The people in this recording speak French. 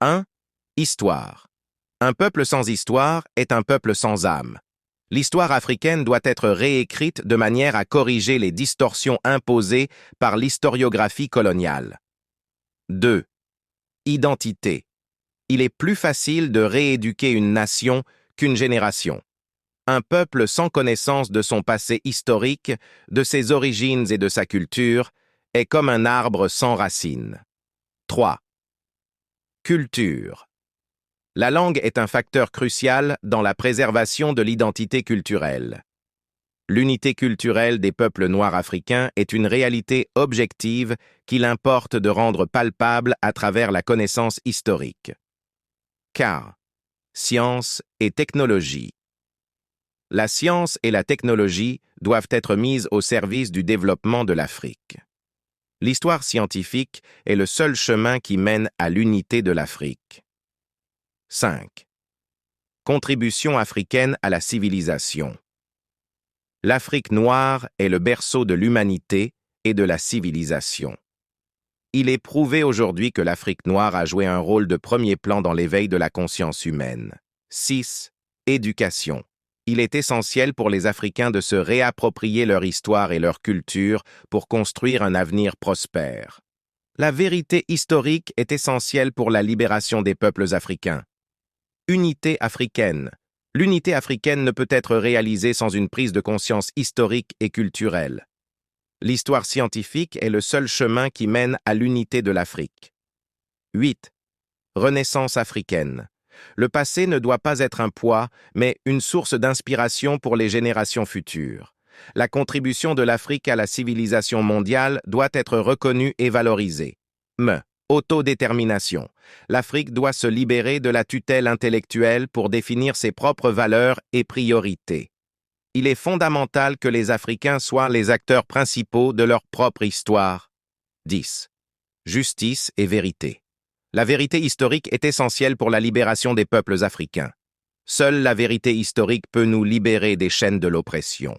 1. Histoire. Un peuple sans histoire est un peuple sans âme. L'histoire africaine doit être réécrite de manière à corriger les distorsions imposées par l'historiographie coloniale. 2. Identité. Il est plus facile de rééduquer une nation qu'une génération. Un peuple sans connaissance de son passé historique, de ses origines et de sa culture, est comme un arbre sans racines. 3. Culture. La langue est un facteur crucial dans la préservation de l'identité culturelle. L'unité culturelle des peuples noirs africains est une réalité objective qu'il importe de rendre palpable à travers la connaissance historique. Car science et technologie. La science et la technologie doivent être mises au service du développement de l'Afrique. L'histoire scientifique est le seul chemin qui mène à l'unité de l'Afrique. 5. Contribution africaine à la civilisation. L'Afrique noire est le berceau de l'humanité et de la civilisation. Il est prouvé aujourd'hui que l'Afrique noire a joué un rôle de premier plan dans l'éveil de la conscience humaine. 6. Éducation. Il est essentiel pour les Africains de se réapproprier leur histoire et leur culture pour construire un avenir prospère. La vérité historique est essentielle pour la libération des peuples africains. Unité africaine. L'unité africaine ne peut être réalisée sans une prise de conscience historique et culturelle. L'histoire scientifique est le seul chemin qui mène à l'unité de l'Afrique. 8. Renaissance africaine. Le passé ne doit pas être un poids, mais une source d'inspiration pour les générations futures. La contribution de l'Afrique à la civilisation mondiale doit être reconnue et valorisée. Autodétermination. L'Afrique doit se libérer de la tutelle intellectuelle pour définir ses propres valeurs et priorités. Il est fondamental que les Africains soient les acteurs principaux de leur propre histoire. 10. Justice et vérité. La vérité historique est essentielle pour la libération des peuples africains. Seule la vérité historique peut nous libérer des chaînes de l'oppression.